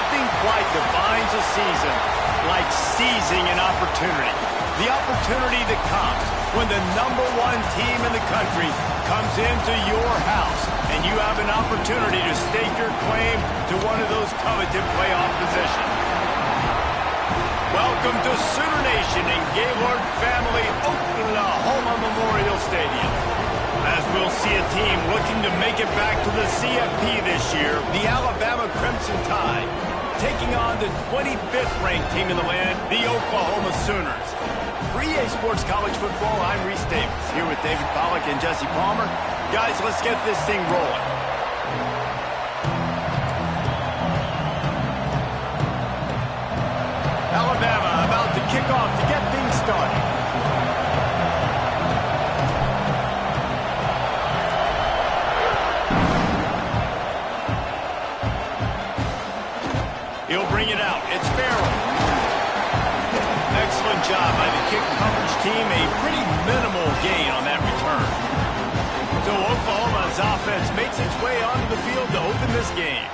Nothing quite defines a season like seizing an opportunity. The opportunity that comes when the #1 team in the country comes into your house and you have an opportunity to stake your claim to one of those coveted playoff positions. Welcome to Sooner Nation in Gaylord Family Oklahoma Memorial Stadium. As we'll see a team looking to make it back to the CFP this year, the Alabama Crimson Tide, taking on the 25th ranked team in the land, the Oklahoma Sooners. For EA Sports College Football, I'm Reese Davis, here with David Pollack and Jesse Palmer. Guys, let's get this thing rolling. Alabama about to kick off to get things started. He'll bring it out. It's Farrell. Excellent job by the kick coverage team. A pretty minimal gain on that return. So Oklahoma's offense makes its way onto the field to open this game.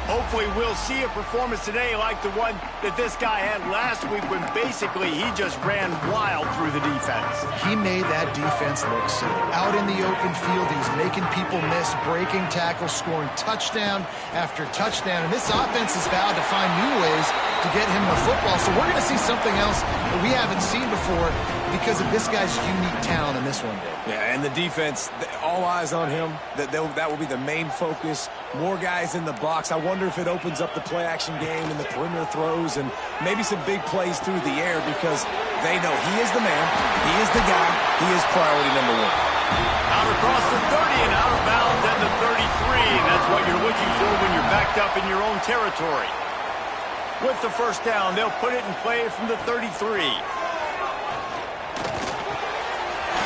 Hopefully we'll see a performance today like the one that this guy had last week when basically he just ran wild through the defense. He made that defense look silly. Out in the open field, he was making people miss, breaking tackles, scoring touchdown after touchdown. And this offense has vowed to find new ways to get him the football. So we're going to see something else that we haven't seen before because of this guy's unique talent in this one, Dave. Yeah, and the defense, all eyes on him. That will be the main focus. More guys in the box. I wonder if it opens up the play-action game and the perimeter throws and maybe some big plays through the air because they know he is the man, he is the guy, he is priority #1. Out across the 30 and out of bounds at the 33. That's what you're looking for when you're backed up in your own territory. With the first down, they'll put it in play from the 33.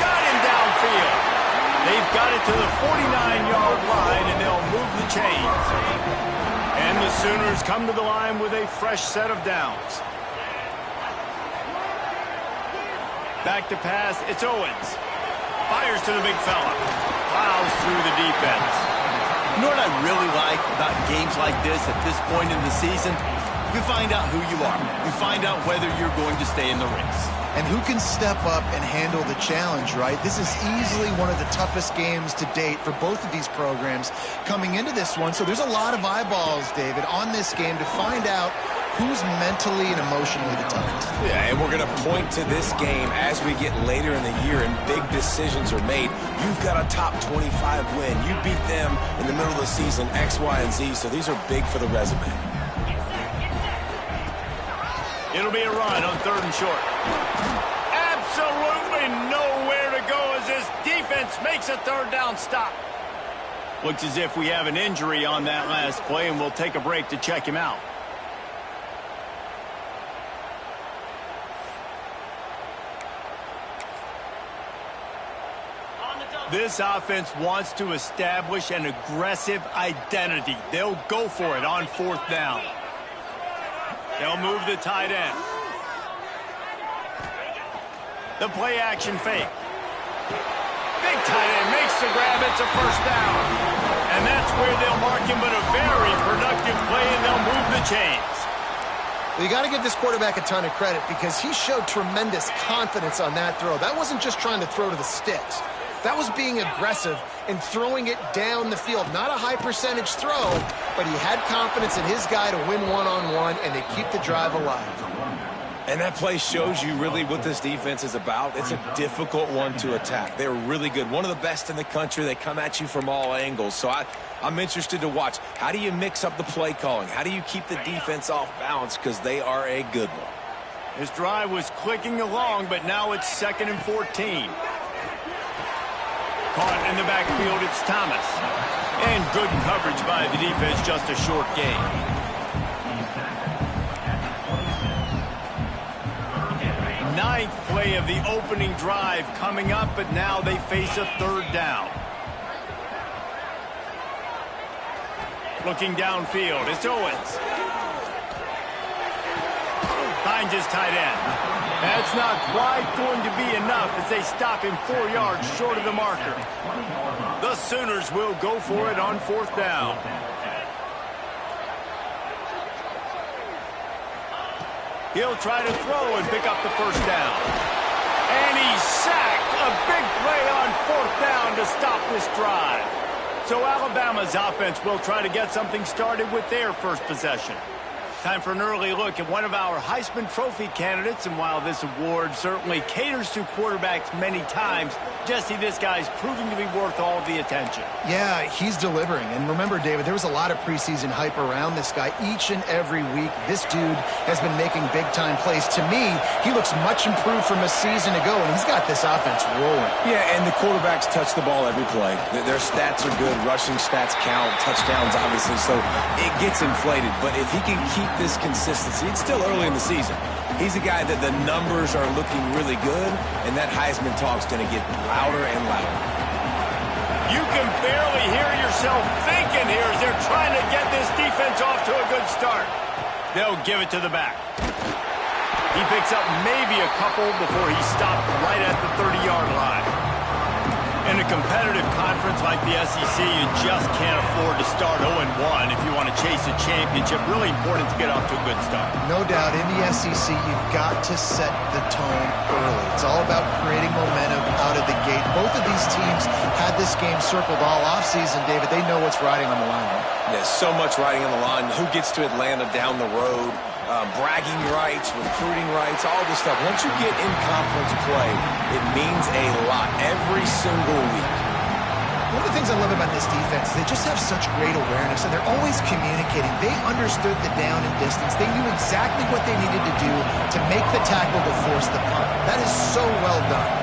Got him downfield. They've got it to the 49-yard line, and they'll move the chains. And the Sooners come to the line with a fresh set of downs. Back to pass, it's Owens. Fires to the big fella. Plows through the defense. You know what I really like about games like this at this point in the season? You find out who you are. You find out whether you're going to stay in the race. And who can step up and handle the challenge, right? This is easily one of the toughest games to date for both of these programs coming into this one. So there's a lot of eyeballs, David, on this game to find out who's mentally and emotionally the toughest. Yeah, and we're going to point to this game as we get later in the year and big decisions are made. You've got a top 25 win. You beat them in the middle of the season, X, Y, and Z, so these are big for the resume. It'll be a run on 3rd and short. Absolutely nowhere to go as this defense makes a 3rd down stop. Looks as if we have an injury on that last play, and we'll take a break to check him out. This offense wants to establish an aggressive identity. They'll go for it on 4th down. They'll move the tight end. The play action fake. Big tight end makes the grab. It's a 1st down. And that's where they'll mark him, but a very productive play, and they'll move the chains. Well, you got to give this quarterback a ton of credit because he showed tremendous confidence on that throw. That wasn't just trying to throw to the sticks. That was being aggressive and throwing it down the field. Not a high percentage throw, but he had confidence in his guy to win one-on-one and to keep the drive alive. And that play shows you really what this defense is about. It's a difficult one to attack. They're really good. One of the best in the country. They come at you from all angles. So I'm interested to watch. How do you mix up the play calling? How do you keep the defense off balance? Because they are a good one. His drive was clicking along, but now it's 2nd and 14. Caught in the backfield, it's Thomas. And good coverage by the defense, just a short gain. Ninth play of the opening drive coming up, but now they face a 3rd down. Looking downfield, it's Owens. Finds his tight end. That's not quite going to be enough as they stop him 4 yards short of the marker. The Sooners will go for it on 4th down. He'll try to throw and pick up the first down. And he's sacked. A big play on fourth down to stop this drive. So Alabama's offense will try to get something started with their first possession. Time for an early look at one of our Heisman Trophy candidates, and while this award certainly caters to quarterbacks many times, Jesse, this guy's proving to be worth all the attention. Yeah, he's delivering. And remember, David, there was a lot of preseason hype around this guy each and every week. This dude has been making big-time plays. To me, he looks much improved from a season ago, and he's got this offense rolling. Yeah, and the quarterbacks touch the ball every play. Their stats are good. Rushing stats count. Touchdowns, obviously. So it gets inflated. But if he can keep this consistency, it's still early in the season. He's a guy that the numbers are looking really good, and that Heisman talk's going to get louder and louder. You can barely hear yourself thinking here as they're trying to get this defense off to a good start. They'll give it to the back. He picks up maybe a couple before he stopped right at the 30-yard line. In a competitive conference like the SEC, you just can't afford to start 0-1 if you want to chase a championship. Really important to get off to a good start. No doubt, in the SEC, you've got to set the tone early. It's all about creating momentum out of the gate. Both of these teams had this game circled all offseason, David. They know what's riding on the line. There's so much riding on the line. Who gets to Atlanta down the road? Bragging rights, recruiting rights, all this stuff. Once you get in conference play, it means a lot every single week. One of the things I love about this defense is they just have such great awareness, and they're always communicating. They understood the down and distance. They knew exactly what they needed to do to make the tackle to force the punt. That is so well done.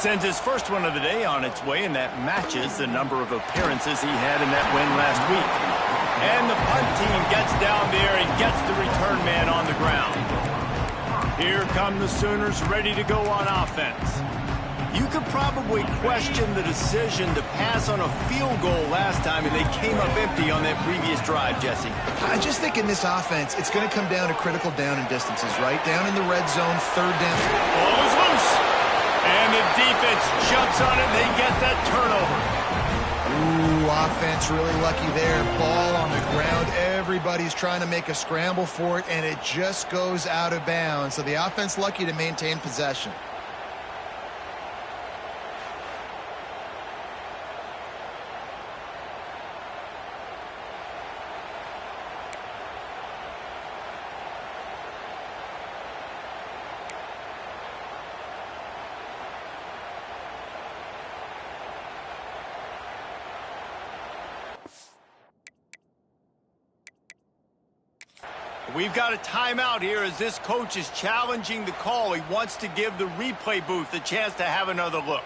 Sends his first one of the day on its way, and that matches the number of appearances he had in that win last week. And the punt team gets down there and gets the return man on the ground. Here come the Sooners ready to go on offense. You could probably question the decision to pass on a field goal last time, and they came up empty on that previous drive, Jesse. I just think in this offense, it's going to come down to critical down and distances, right? Down in the red zone, third down. Ball is loose. And the defense jumps on it, and they get that turnover. Ooh, offense really lucky there. Ball on the ground. Everybody's trying to make a scramble for it, and it just goes out of bounds. So the offense lucky to maintain possession. We've got a timeout here as this coach is challenging the call. He wants to give the replay booth a chance to have another look.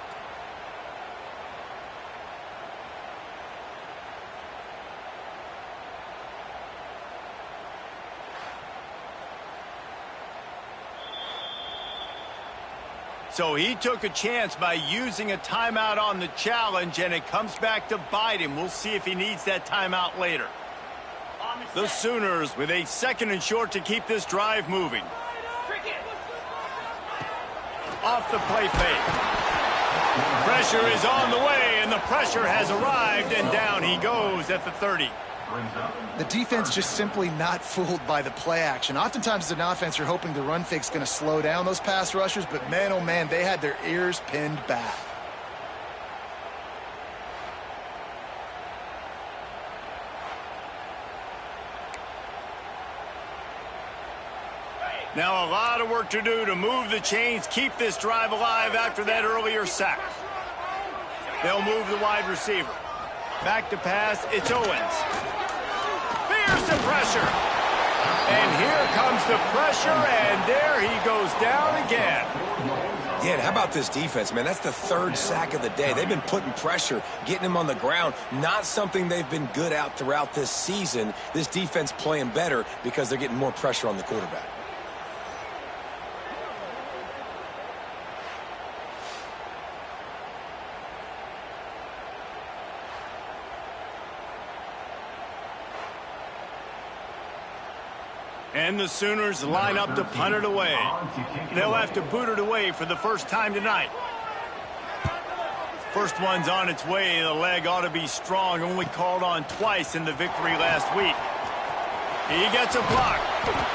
So he took a chance by using a timeout on the challenge, and it comes back to bite him. We'll see if he needs that timeout later. The Sooners with a second and short to keep this drive moving. Off the play fake. Pressure is on the way, and the pressure has arrived, and down he goes at the 30. The defense just simply not fooled by the play action. Oftentimes as an offense, you're hoping the run fake's going to slow down those pass rushers, but man, oh man, they had their ears pinned back. Now a lot of work to do to move the chains, keep this drive alive after that earlier sack. They'll move the wide receiver. Back to pass, it's Owens. Fearsome pressure. And here comes the pressure, and there he goes down again. Yeah, and how about this defense, man? That's the third sack of the day. They've been putting pressure, getting him on the ground. Not something they've been good at throughout this season. This defense playing better because they're getting more pressure on the quarterback. And the Sooners line up to punt it away. They'll have to boot it away for the first time tonight. First one's on its way. The leg ought to be strong. Only called on twice in the victory last week. He gets a block.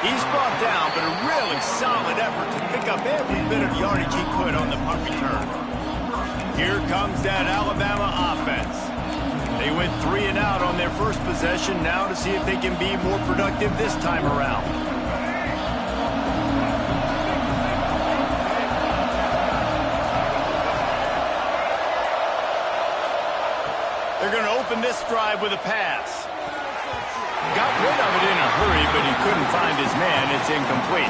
He's brought down, but a really solid effort to pick up every bit of yardage he could on the punt return. Here comes that Alabama offense. They went 3 and out on their first possession. Now to see if they can be more productive this time around. They're going to open this drive with a pass. Got rid of it in a hurry, but he couldn't find his man. It's incomplete.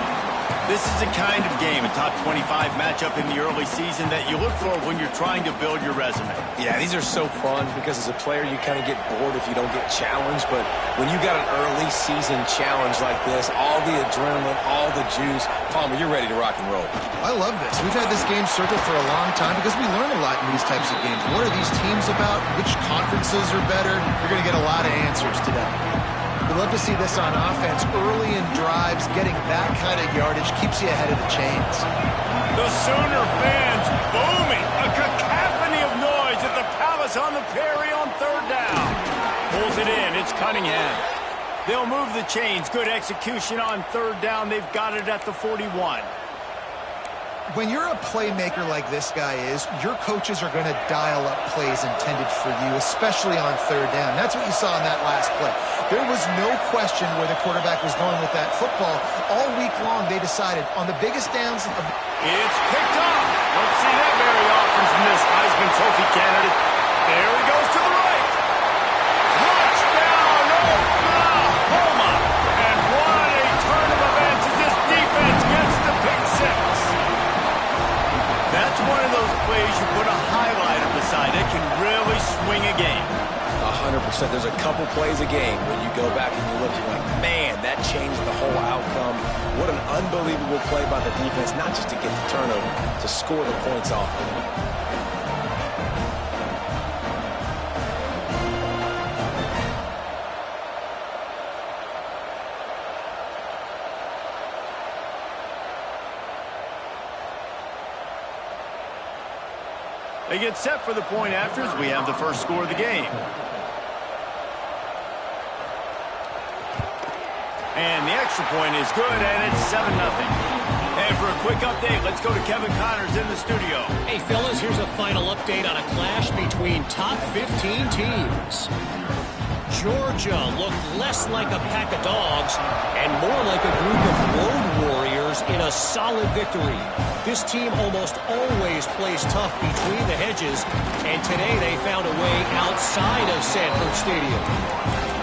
This is the kind of game, a top 25 matchup in the early season, that you look for when you're trying to build your resume. Yeah, these are so fun because as a player, you kind of get bored if you don't get challenged. But when you got an early season challenge like this, all the adrenaline, all the juice, Palmer, you're ready to rock and roll. I love this. We've had this game circled for a long time because we learn a lot in these types of games. What are these teams about? Which conferences are better? You're going to get a lot of answers today. We'd love to see this on offense early in drives. Getting that kind of yardage keeps you ahead of the chains. The Sooner fans booming. A cacophony of noise at the Palace on the Prairie on third down. Pulls it in. It's Cunningham. They'll move the chains. Good execution on third down. They've got it at the 41. When you're a playmaker like this guy is, your coaches are going to dial up plays intended for you, especially on third down. That's what you saw in that last play. There was no question where the quarterback was going with that football. All week long, they decided on the biggest downs of... It's picked off. Don't see that very often from this Heisman Trophy candidate. There he goes to the right. Touchdown, Oklahoma. And what a turn of events as this defense gets the pick six. That's one of those plays you put a highlighter beside. It can really swing a game. 100%. There's a couple plays a game when you go back and you look, you're like, man, that changed the whole outcome. What an unbelievable play by the defense, not just to get the turnover, to score the points off of it. They get set for the point after as we have the first score of the game. And the extra point is good, and it's 7-0. And for a quick update, let's go to Kevin Connors in the studio. Hey, fellas, here's a final update on a clash between top 15 teams. Georgia looked less like a pack of dogs and more like a group of road warriors in a solid victory. This team almost always plays tough between the hedges, and today they found a way outside of Sanford Stadium.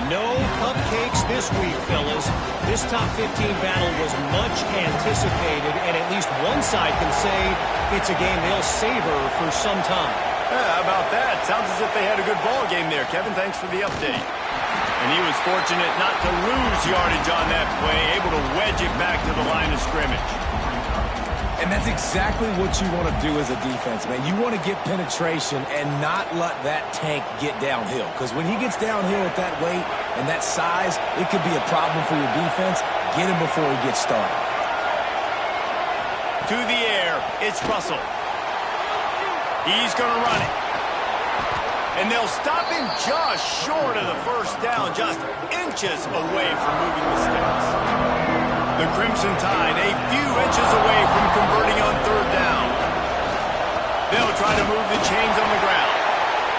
No cupcakes this week, fellas. This top 15 battle was much anticipated, and at least one side can say it's a game they'll savor for some time. How about that? Sounds as if they had a good ball game there. Kevin, thanks for the update. And he was fortunate not to lose yardage on that play, able to wedge it back to the line of scrimmage. And that's exactly what you want to do as a defense, man. You want to get penetration and not let that tank get downhill. Because when he gets downhill at that weight and that size, it could be a problem for your defense. Get him before he gets started. To the air, it's Russell. He's going to run it. And they'll stop him just short of the first down, just inches away from moving the sticks. The Crimson Tide a few inches away from converting on third down. They'll try to move the chains on the ground.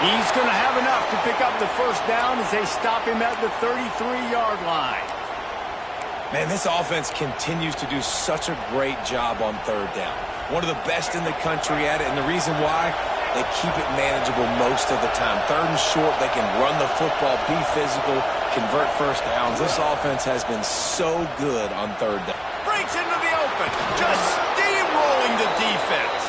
He's going to have enough to pick up the first down as they stop him at the 33-yard line. Man, this offense continues to do such a great job on third down. One of the best in the country at it, and the reason why, they keep it manageable most of the time. Third and short, they can run the football, be physical, convert first downs. This offense has been so good on third down. Breaks into the open, just steamrolling the defense.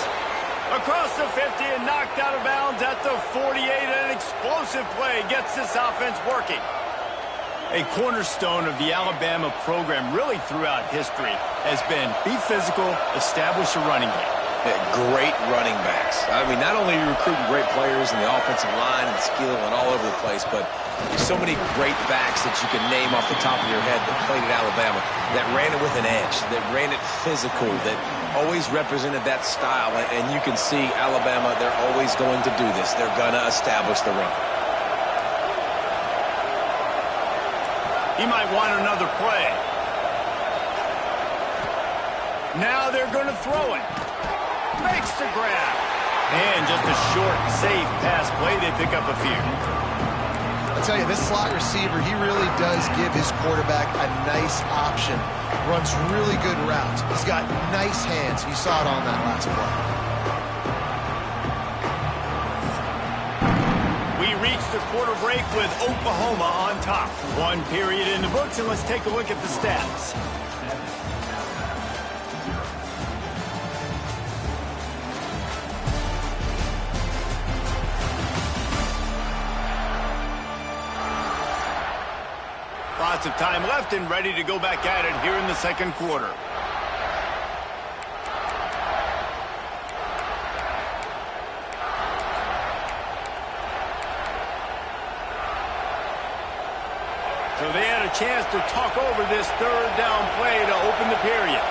Across the 50 and knocked out of bounds at the 48. An explosive play gets this offense working. A cornerstone of the Alabama program really throughout history has been be physical, establish a running game. Great running backs. I mean, not only are you recruiting great players in the offensive line and skill and all over the place, but So many great backs that you can name off the top of your head that played at Alabama, that ran it with an edge, that ran it physical, that always represented that style. And you can see Alabama, they're always going to do this. They're going to establish the run. He might want another play. Now they're going to throw it. Makes the grab. And just a short, safe pass play. They pick up a few. I'll tell you, this slot receiver, he really does give his quarterback a nice option. Runs really good routes. He's got nice hands. You saw it on that last play. We reach the quarter break with Oklahoma on top. One period in the books, and let's take a look at the stats. Lots of time left and ready to go back at it here in the second quarter. So they had a chance to talk over this third down play to open the period.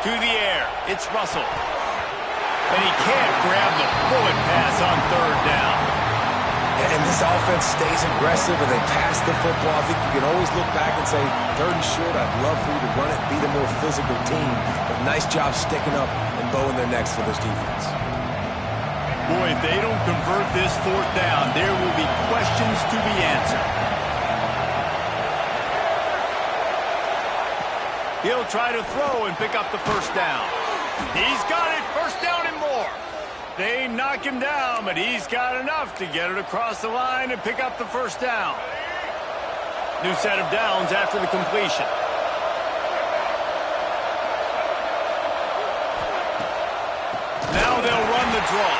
To the air, it's Russell. And he can't grab the bullet pass on third down. And this offense stays aggressive and they pass the football. I think you can always look back and say, third and short, I'd love for you to run it, be the more physical team. But nice job sticking up and bowing their necks for this defense. Boy, if they don't convert this fourth down, there will be questions to be answered. He'll try to throw and pick up the first down. He's got it, first down and more. They knock him down, but he's got enough to get it across the line and pick up the first down. New set of downs after the completion. Now they'll run the draw.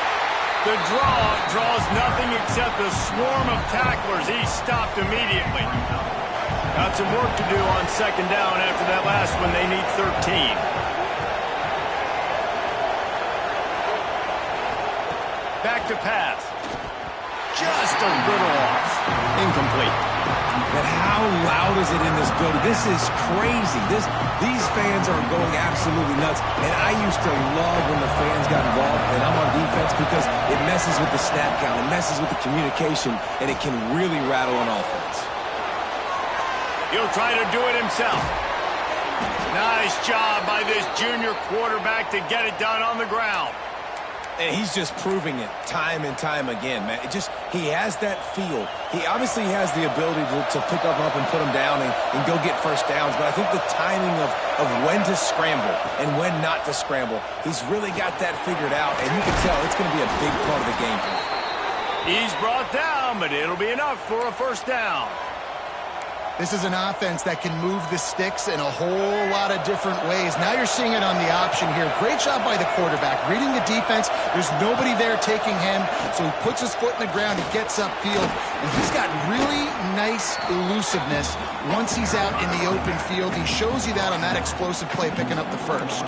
The draw draws nothing except a swarm of tacklers. He's stopped immediately. Got some work to do on second down after that last one. They need 13. Back to pass. Just a little off. Incomplete. But how loud is it in this building? This is crazy. These fans are going absolutely nuts. And I used to love when the fans got involved, and I'm on defense, because it messes with the snap count, it messes with the communication, and it can really rattle an offense. He'll try to do it himself. Nice job by this junior quarterback to get it done on the ground. And he's just proving it time and time again, man. He has that feel. He obviously has the ability to pick up and put him down and go get first downs. But I think the timing of when to scramble and when not to scramble, he's really got that figured out. And you can tell it's going to be a big part of the game for him. He's brought down, but it'll be enough for a first down. This is an offense that can move the sticks in a whole lot of different ways. Now you're seeing it on the option here. Great job by the quarterback. Reading the defense, there's nobody there taking him, so he puts his foot in the ground, he gets upfield, and he's got really nice elusiveness once he's out in the open field. He shows you that on that explosive play, picking up the first.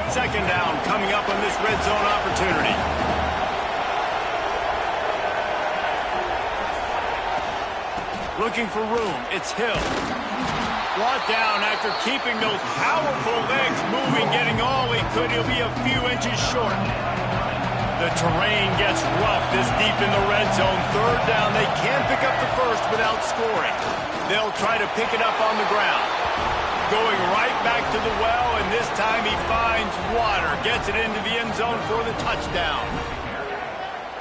Second down coming up on this red zone opportunity. Looking for room, it's Hill. Brought down after keeping those powerful legs moving, getting all he could. He'll be a few inches short. The terrain gets rough this deep in the red zone. Third down, they can't pick up the first without scoring. They'll try to pick it up on the ground. Going right back to the well, and this time he finds water. Gets it into the end zone for the touchdown.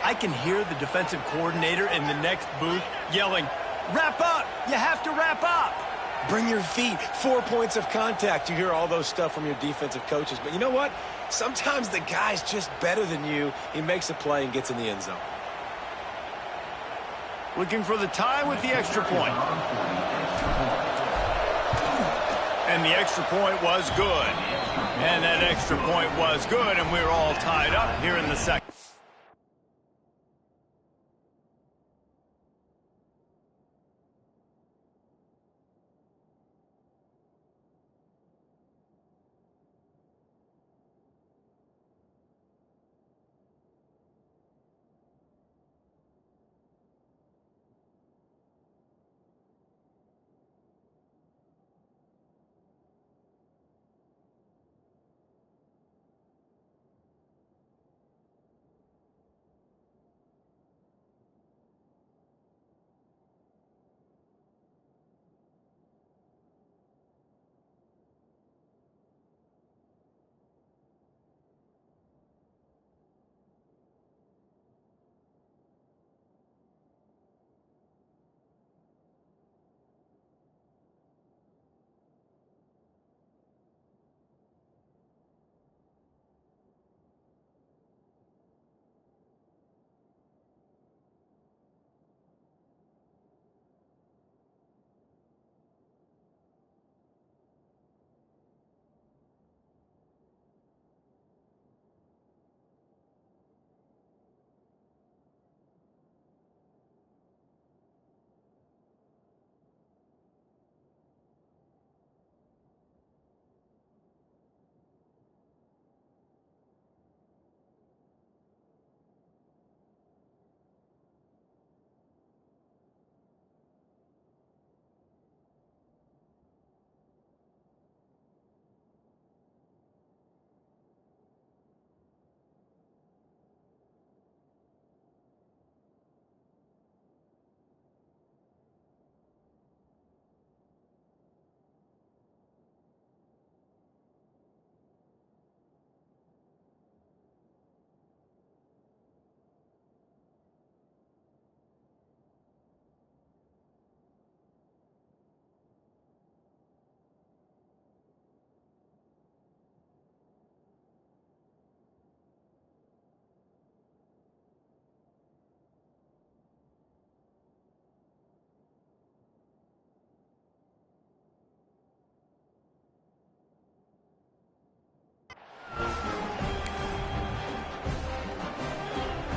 I can hear the defensive coordinator in the next booth yelling, "Wrap up! You have to wrap up!" Bring your feet. 4 points of contact. You hear all those stuff from your defensive coaches. But you know what? Sometimes the guy's just better than you. He makes a play and gets in the end zone. Looking for the tie with the extra point. And the extra point was good. And that extra point was good, and we're all tied up here in the second.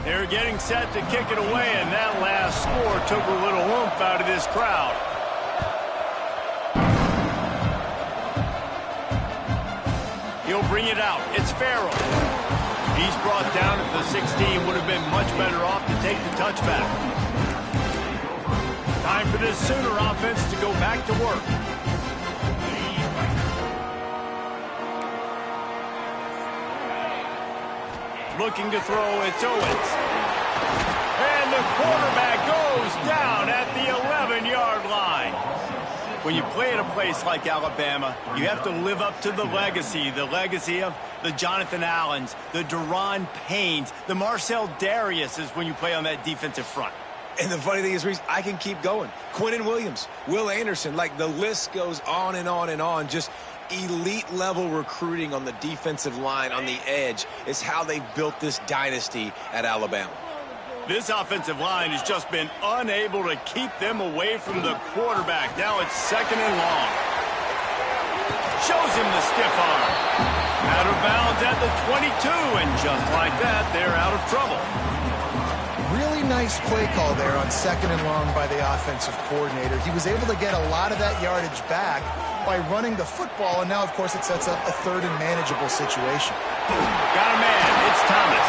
They're getting set to kick it away, and that last score took a little oomph out of this crowd. He'll bring it out. It's Farrell. He's brought down at the 16. Would have been much better off to take the touchback. Time for this Sooner offense to go back to work. Looking to throw, it's Owens. And the quarterback goes down at the 11-yard line. When you play at a place like Alabama, you have to live up to the legacy of the Jonathan Allens, the Deron Paynes, the Marcel Dariuses when you play on that defensive front. And the funny thing is, Reese, I can keep going. Quinnen Williams, Will Anderson, like the list goes on and on and on. Just elite-level recruiting on the defensive line, on the edge, is how they've built this dynasty at Alabama. This offensive line has just been unable to keep them away from the quarterback. Now it's 2nd and long. Shows him the stiff arm. Out of bounds at the 22, and just like that, they're out of trouble. Really nice play call there on 2nd and long by the offensive coordinator. He was able to get a lot of that yardage back by running the football, and now, of course, it sets up a 3rd and manageable situation. Got a man. It's Thomas.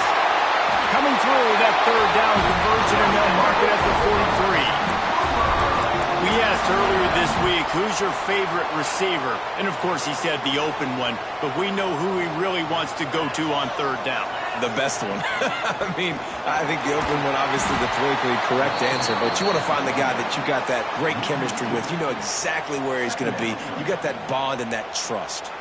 Coming through that 3rd down conversion, and they'll mark it at the 43. We asked earlier this week, who's your favorite receiver? And, of course, he said the open one, but we know who he really wants to go to on 3rd down. The best one. I mean, I think the open one, obviously the politically correct answer, but you want to find the guy that you got that great chemistry with. You know exactly where he's going to be. You got that bond and that trust.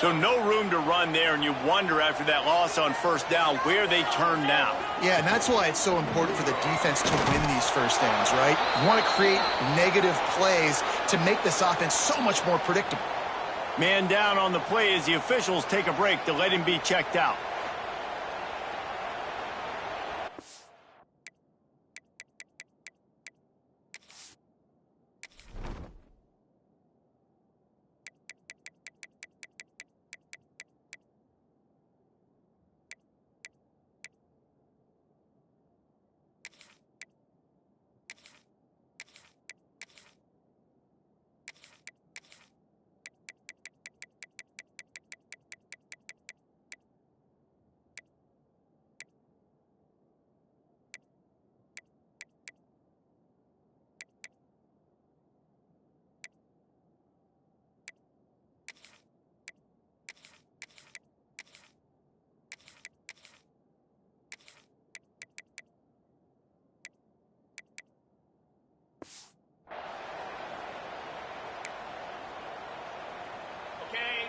So no room to run there, and you wonder after that loss on 1st down where they turn now. Yeah, and that's why it's so important for the defense to win these 1st downs, right? You want to create negative plays to make this offense so much more predictable. Man down on the play as the officials take a break to let him be checked out.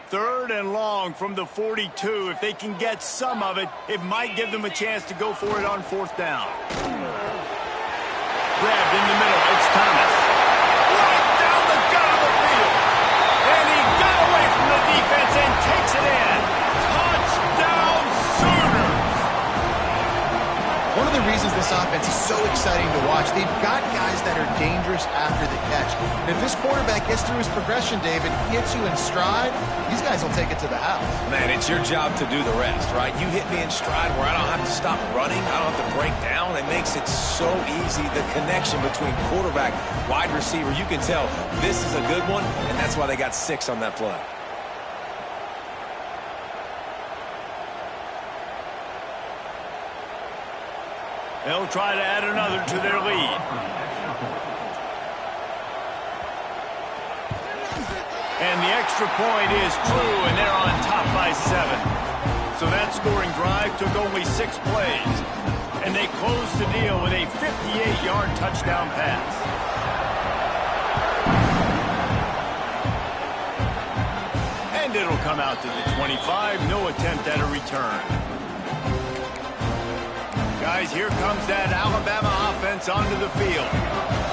Third and long from the 42. If they can get some of it, it might give them a chance to go for it on 4th down. Grabbed in the middle. It's Thomas. Right down the gut of the field. And he got away from the defense and takes it in. Touchdown, Sooners. One of the reasons this offense is so exciting to watch, they've got guys that are dangerous after the catch. And if this quarterback gets through his progression, David, hits you in stride, these guys will take it to the house. Man, it's your job to do the rest, right? You hit me in stride where I don't have to stop running. I don't have to break down. It makes it so easy. The connection between quarterback, wide receiver, you can tell this is a good one, and that's why they got 6 on that play. They'll try to add another to their lead. And the extra point is true, and they're on top by 7. So that scoring drive took only 6 plays. And they closed the deal with a 58-yard touchdown pass. And it'll come out to the 25. No attempt at a return. Guys, here comes that Alabama offense onto the field.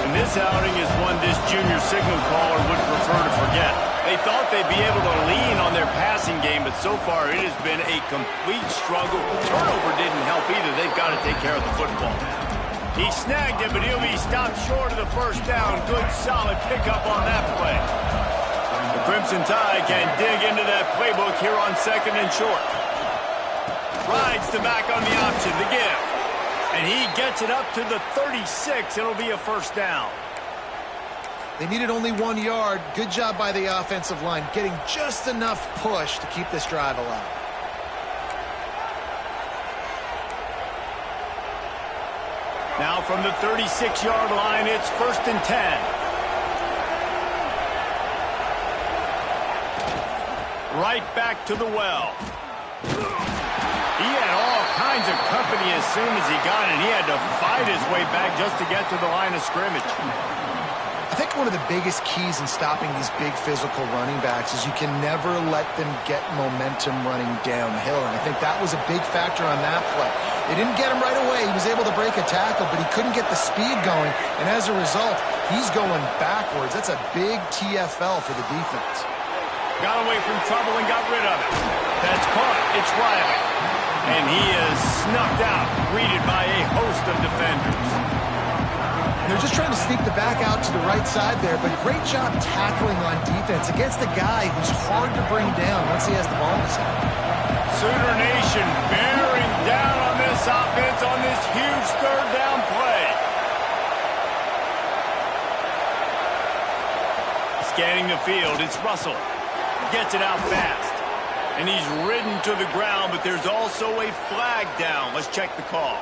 And this outing is one this junior signal caller would prefer to forget. They thought they'd be able to lean on their passing game, but so far it has been a complete struggle. Turnover didn't help either. They've got to take care of the football. He snagged it, but he'll be stopped short of the 1st down. Good, solid pickup on that play. The Crimson Tide can dig into that playbook here on 2nd and short. Rides the back on the option, the give. And he gets it up to the 36. It'll be a first down. They needed only 1 yard. Good job by the offensive line, getting just enough push to keep this drive alive. Now from the 36-yard line, it's 1st and 10. Right back to the well. He had all kinds of company as soon as he got it. He had to fight his way back just to get to the line of scrimmage. I think one of the biggest keys in stopping these big physical running backs is you can never let them get momentum running downhill. And I think that was a big factor on that play. They didn't get him right away. He was able to break a tackle, but he couldn't get the speed going. And as a result, he's going backwards. That's a big TFL for the defense. Got away from trouble and got rid of it. That's caught. It's Riley. And he is snuffed out, greeted by a host of defenders. They're just trying to sneak the back out to the right side there, but great job tackling on defense against a guy who's hard to bring down once he has the ball in his hand. Sooner Nation bearing down on this offense on this huge third down play. Scanning the field, it's Russell. Gets it out fast. And he's ridden to the ground, but there's also a flag down. Let's check the call.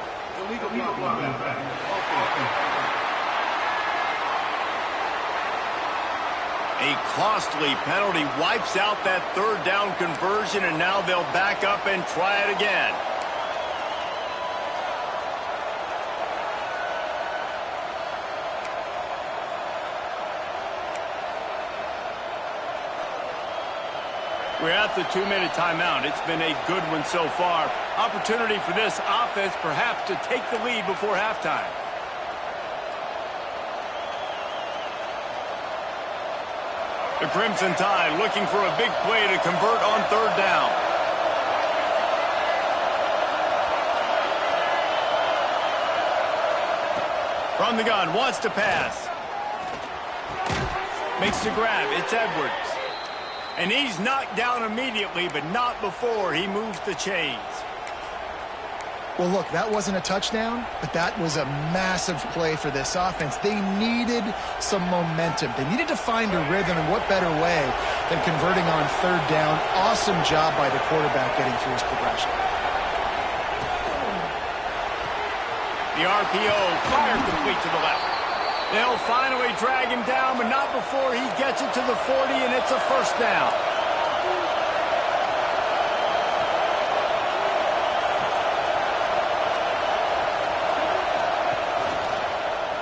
A costly penalty wipes out that third down conversion, and now they'll back up and try it again. We're at the 2-minute timeout. It's been a good one so far. Opportunity for this offense perhaps to take the lead before halftime. The Crimson Tide looking for a big play to convert on third down. From the gun, wants to pass. Makes the grab. It's Edwards. And he's knocked down immediately, but not before he moves the chains. Well, look, that wasn't a touchdown, but that was a massive play for this offense. They needed some momentum. They needed to find a rhythm, and what better way than converting on third down. Awesome job by the quarterback getting through his progression. The RPO fired complete to the left. They'll finally drag him down, but not before he gets it to the 40, and it's a first down.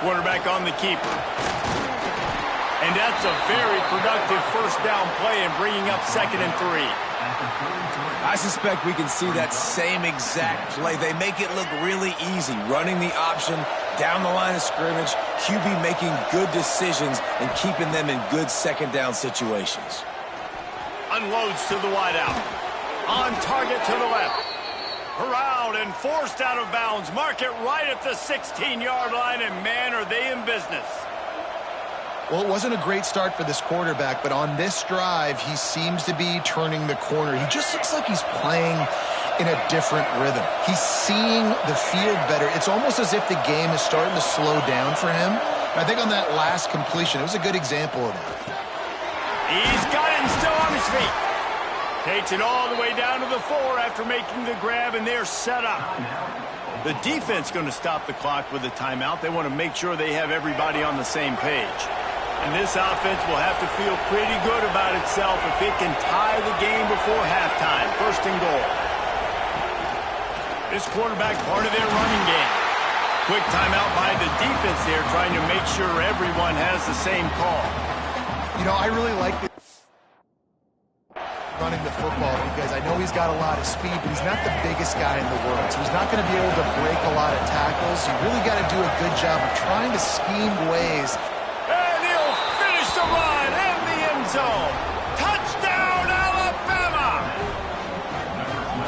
Quarterback on the keeper. And that's a very productive first down play and bringing up 2nd and 3. I suspect we can see that same exact play. They make it look really easy, running the option down the line of scrimmage, QB making good decisions and keeping them in good second down situations. Unloads to the wideout. On target to the left. Corralled and forced out of bounds. Mark it right at the 16-yard line, and man, are they in business. Well, it wasn't a great start for this quarterback, but on this drive, he seems to be turning the corner. He just looks like he's playing in a different rhythm. He's seeing the field better. It's almost as if the game is starting to slow down for him. And I think on that last completion, it was a good example of that. He's got it and still on his feet. Takes it all the way down to the 4 after making the grab, and they're set up. The defense going to stop the clock with a timeout. They want to make sure they have everybody on the same page. And this offense will have to feel pretty good about itself if it can tie the game before halftime. 1st and goal. This quarterback part of their running game. Quick timeout by the defense there, trying to make sure everyone has the same call. You know, I really like running the football because I know he's got a lot of speed, but he's not the biggest guy in the world. So he's not going to be able to break a lot of tackles. You really got to do a good job of trying to scheme ways. And he'll finish the run in the end zone. Touchdown, Alabama!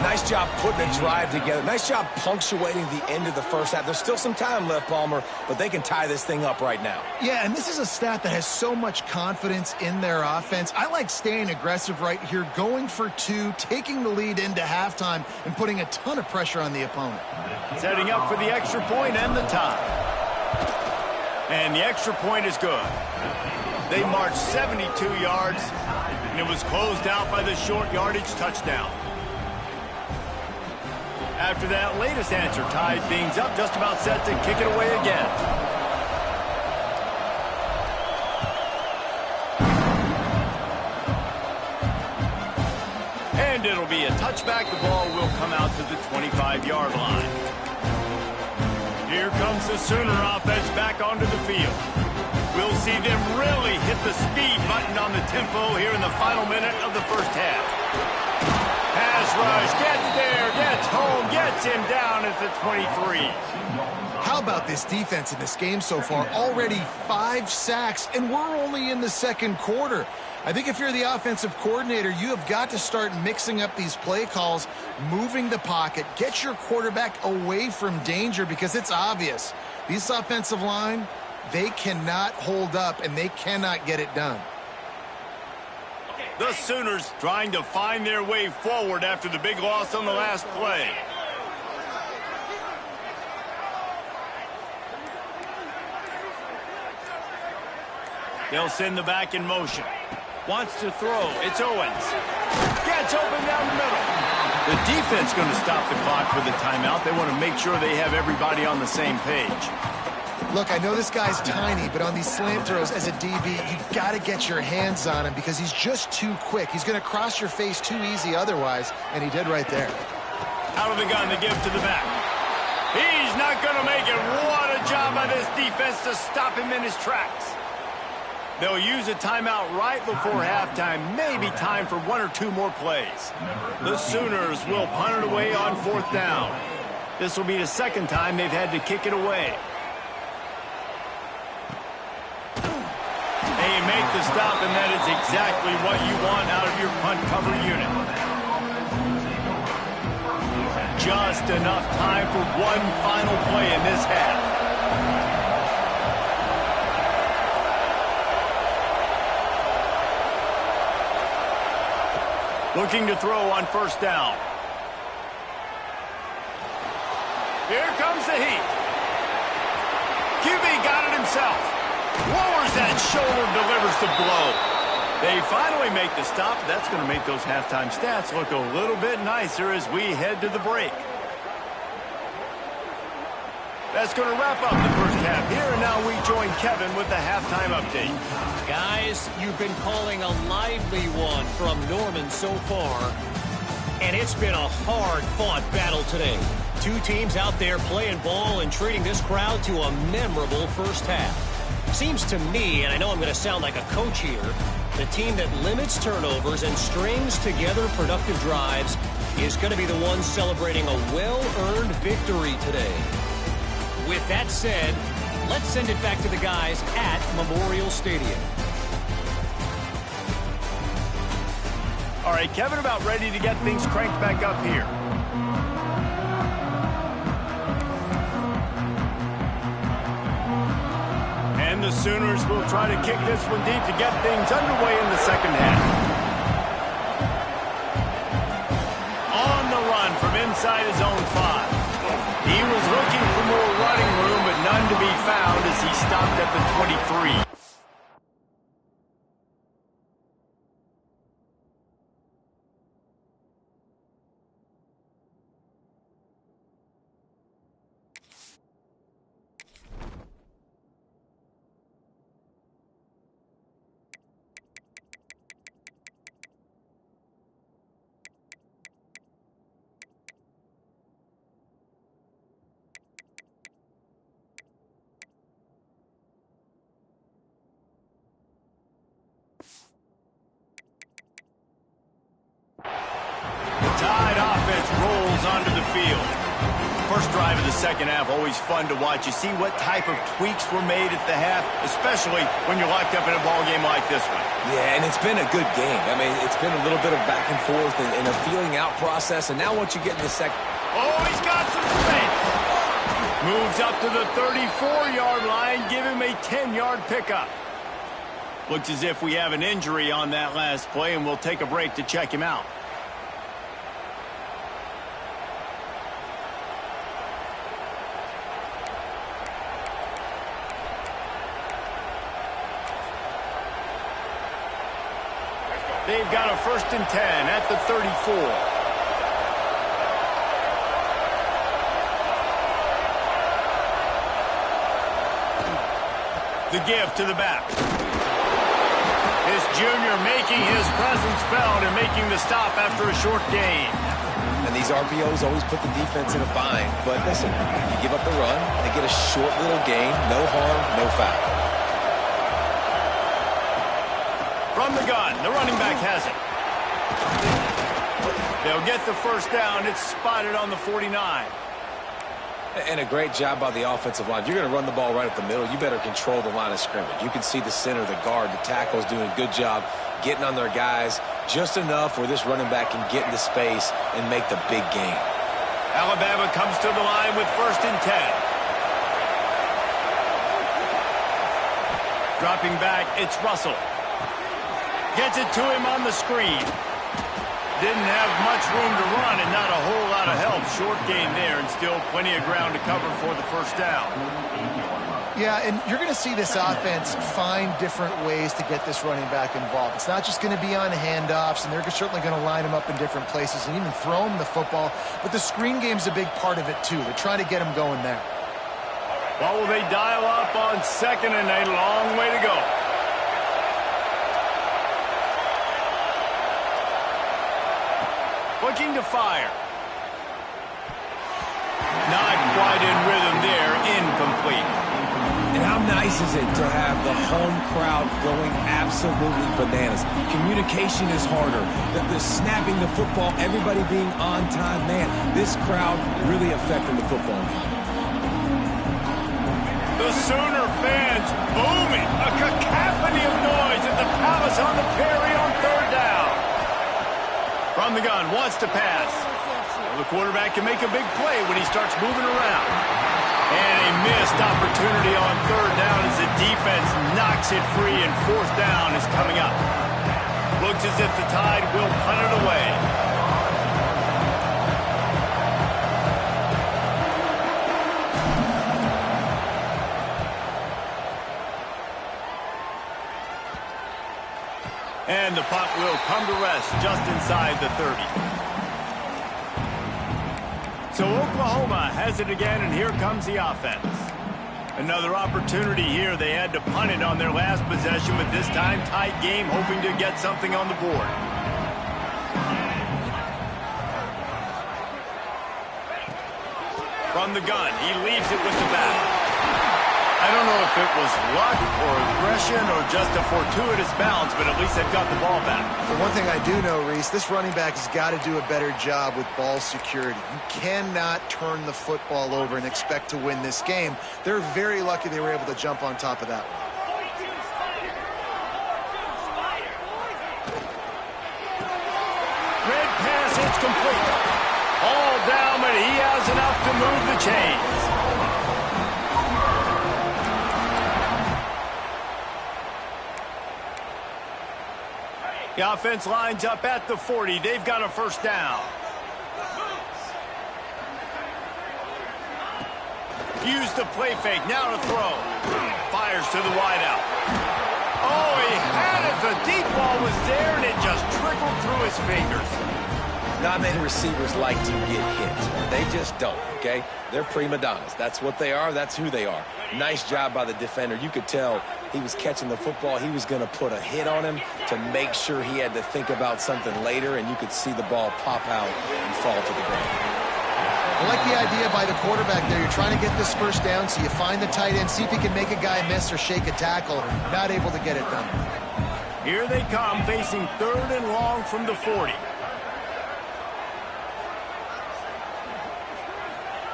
Nice job putting a drive together. Nice job punctuating the end of the first half. There's still some time left, Palmer, but they can tie this thing up right now. Yeah, and this is a staff that has so much confidence in their offense. I like staying aggressive right here, going for two, taking the lead into halftime, and putting a ton of pressure on the opponent. Setting up for the extra point and the tie. And the extra point is good. They marched 72 yards, and it was closed out by the short yardage touchdown. After that latest answer tied things up, just about set to kick it away again. And it'll be a touchback. The ball will come out to the 25-yard line. Here comes the Sooner offense back onto the field. We'll see them really hit the speed button on the tempo here in the final minute of the first half. Pass rush, gets there, gets home, gets him down at the 23. How about this defense in this game so far? Already 5 sacks, and we're only in the second quarter. I think if you're the offensive coordinator, you have got to start mixing up these play calls, moving the pocket, get your quarterback away from danger, because it's obvious. This offensive line, they cannot hold up, and they cannot get it done. The Sooners trying to find their way forward after the big loss on the last play. They'll send the back in motion. Wants to throw. It's Owens. Gets open down the middle. The defense going to stop the clock with a timeout. They want to make sure they have everybody on the same page. Look, I know this guy's tiny, but on these slant throws as a DB, you got to get your hands on him because he's just too quick. He's going to cross your face too easy otherwise, and he did right there. Out of the gun to give to the back. He's not going to make it. What a job by this defense to stop him in his tracks. They'll use a timeout right before halftime. Maybe time for 1 or 2 more plays. The Sooners will punt it away on 4th down. This will be the second time they've had to kick it away. They make the stop, and that is exactly what you want out of your punt cover unit. Just enough time for one final play in this half. Looking to throw on 1st down. Here comes the heat. QB got it himself. Lowers that shoulder, delivers the blow. They finally make the stop. That's going to make those halftime stats look a little bit nicer as we head to the break. That's going to wrap up the first half here, and now we join Kevin with the halftime update. Guys, you've been calling a lively one from Norman so far, and it's been a hard-fought battle today. 2 teams out there playing ball and treating this crowd to a memorable first half. Seems to me, and I know I'm going to sound like a coach here, the team that limits turnovers and strings together productive drives is going to be the one celebrating a well-earned victory today. With that said, let's send it back to the guys at Memorial Stadium. All right, Kevin, about ready to get things cranked back up here. And the Sooners will try to kick this one deep to get things underway in the second half. On the run from inside his own 5. He was looking for more running room, but none to be found as he stopped at the 23. Tide offense rolls onto the field. First drive of the second half, always fun to watch. You see what type of tweaks were made at the half, especially when you're locked up in a ball game like this one. Yeah, and it's been a good game. I mean, it's been a little bit of back and forth and a feeling out process. And now once you get in the second... Oh, he's got some space. Moves up to the 34-yard line. Give him a 10-yard pickup. Looks as if we have an injury on that last play, and we'll take a break to check him out. They've got a 1st and 10 at the 34. The give to the back. This junior making his presence felt and making the stop after a short gain. And these RPOs always put the defense in a bind. But listen, you give up the run, they get a short little gain, no harm, no foul. From the gun, the running back has it. They'll get the 1st down. It's spotted on the 49. And a great job by the offensive line. If you're going to run the ball right up the middle, you better control the line of scrimmage. You can see the center, the guard, the tackles doing a good job getting on their guys just enough where this running back can get into space and make the big gain. Alabama comes to the line with 1st and 10. Dropping back, it's Russell. Gets it to him on the screen. Didn't have much room to run and not a whole lot of help. Short gain there and still plenty of ground to cover for the 1st down. Yeah, and you're going to see this offense find different ways to get this running back involved. It's not just going to be on handoffs, and they're certainly going to line him up in different places and even throw him the football. But the screen game's a big part of it, too. They're trying to get him going there. Well, will they dial up on 2nd and a long way to go? Looking to fire. Not quite in rhythm there. Incomplete. And how nice is it to have the home crowd going absolutely bananas? Communication is harder. The snapping the football, everybody being on time. Man, this crowd really affecting the football game. The Sooner fans booming. A cacophony of noise at the Palace on the Prairie on 3rd down. From the gun, wants to pass. Well, the quarterback can make a big play when he starts moving around. And a missed opportunity on 3rd down as the defense knocks it free, and 4th down is coming up. Looks as if the Tide will punt it away. And the punt will come to rest just inside the 30. So Oklahoma has it again, and here comes the offense. Another opportunity here. They had to punt it on their last possession, but this time tight game, hoping to get something on the board. From the gun, he leaves it with the back. I don't know if it was luck or aggression or just a fortuitous bounce, but at least they've got the ball back. The one thing I do know, Reese, this running back has got to do a better job with ball security. You cannot turn the football over and expect to win this game. They're very lucky they were able to jump on top of that one. Red pass, it's complete. All down, but he has enough to move the chains. The offense lines up at the 40. They've got a 1st down. Use the play fake. Now to throw. Fires to the wideout. Oh, he had it. The deep ball was there, and it just trickled through his fingers. Not many receivers like to get hit. They just don't, okay? They're prima donnas. That's what they are. That's who they are. Nice job by the defender. You could tell he was catching the football. He was going to put a hit on him to make sure he had to think about something later, and you could see the ball pop out and fall to the ground. I like the idea by the quarterback there. You're trying to get this 1st down, so you find the tight end, see if he can make a guy miss or shake a tackle. Not able to get it done. Here they come, facing 3rd and long from the 40.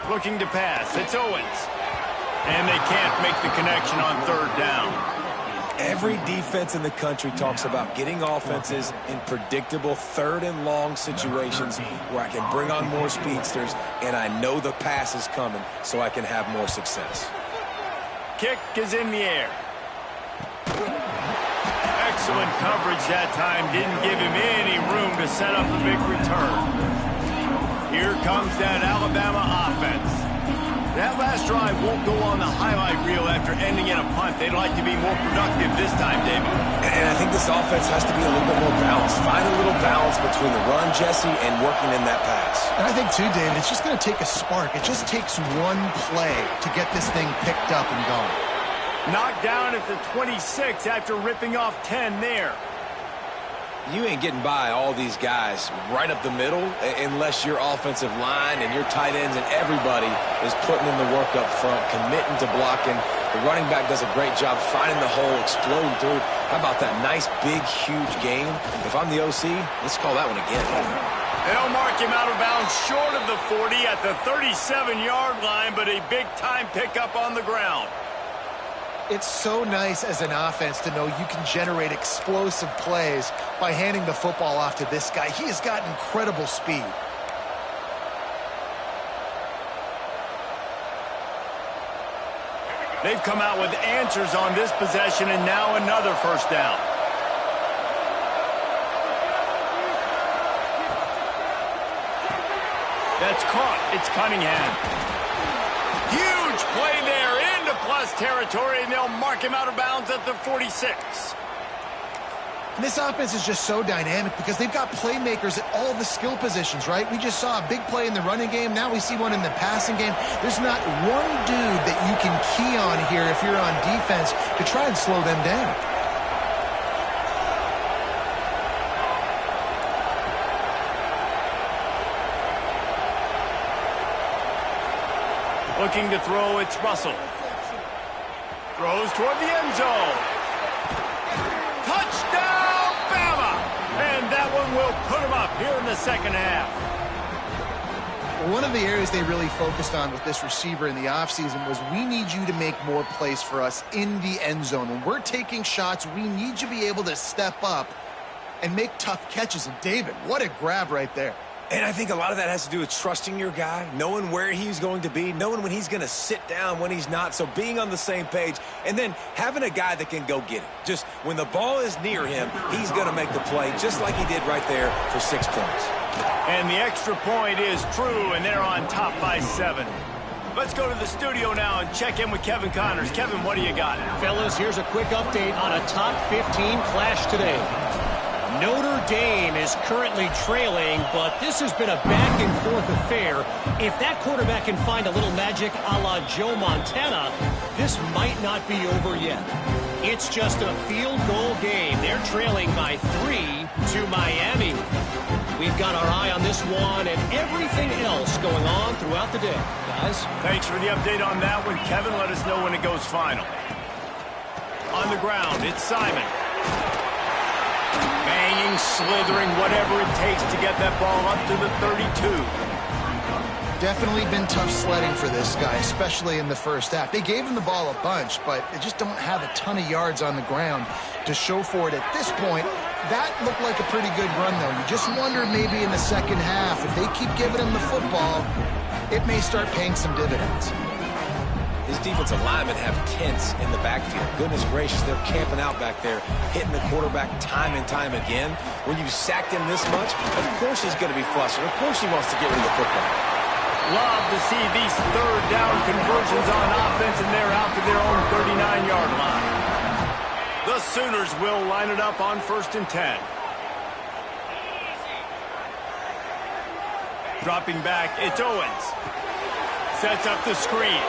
Looking to pass. It's Owens. And they can't make the connection on 3rd down. Every defense in the country talks about getting offenses in predictable third and long situations where I can bring on more speedsters and I know the pass is coming so I can have more success. Kick is in the air. Excellent coverage that time. Didn't give him any room to set up a big return. Here comes that Alabama offense. That last drive won't go on the highlight reel after ending in a punt. They'd like to be more productive this time, David. And I think this offense has to be a little bit more balanced. Find a little balance between the run, Jesse, and working in that pass. And I think, too, David, it's just going to take a spark. It just takes one play to get this thing picked up and going. Knocked down at the 26 after ripping off 10 there. You ain't getting by all these guys right up the middle unless your offensive line and your tight ends and everybody is putting in the work up front, committing to blocking. The running back does a great job finding the hole, exploding through. How about that nice, big, huge gain? If I'm the OC, let's call that one again. They'll mark him out of bounds short of the 40 at the 37-yard line, but a big-time pickup on the ground. It's so nice as an offense to know you can generate explosive plays by handing the football off to this guy. He has got incredible speed. They've come out with answers on this possession, and now another first down. That's caught. It's Cunningham. Huge play there into plus territory, and they'll mark him out of bounds at the 46. And this offense is just so dynamic because they've got playmakers at all the skill positions, right? We just saw a big play in the running game. Now we see one in the passing game. There's not one dude that you can key on here if you're on defense to try and slow them down. Looking to throw, it's Russell. Throws toward the end zone. Touchdown, Bama! And that one will put him up here in the second half. One of the areas they really focused on with this receiver in the offseason was we need you to make more plays for us in the end zone. When we're taking shots, we need you to be able to step up and make tough catches. And David, what a grab right there. And I think a lot of that has to do with trusting your guy, knowing where he's going to be, knowing when he's going to sit down, when he's not, so being on the same page, and then having a guy that can go get it. Just when the ball is near him, he's going to make the play just like he did right there for 6 points. And the extra point is true, and they're on top by 7. Let's go to the studio now and check in with Kevin Connors. Kevin, what do you got? Fellas, here's a quick update on a top 15 clash today. Notre Dame is currently trailing, but this has been a back-and-forth affair. If that quarterback can find a little magic a la Joe Montana, this might not be over yet. It's just a field goal game. They're trailing by 3 to Miami. We've got our eye on this one and everything else going on throughout the day. Guys? Thanks for the update on that one, Kevin. Let us know when it goes final. On the ground, it's Simon. Banging, slithering, whatever it takes to get that ball up to the 32. Definitely been tough sledding for this guy, especially in the first half. They gave him the ball a bunch, but they just don't have a ton of yards on the ground to show for it at this point. That looked like a pretty good run, though. You just wonder maybe in the second half, if they keep giving him the football, it may start paying some dividends. His defensive linemen have tents in the backfield. Goodness gracious, they're camping out back there, hitting the quarterback time and time again. When you've sacked him this much, of course he's going to be flustered. Of course he wants to get rid of the football. Love to see these third down conversions on offense, and they're out to their own 39-yard line. The Sooners will line it up on 1st and 10. Dropping back, it's Owens. Sets up the screen.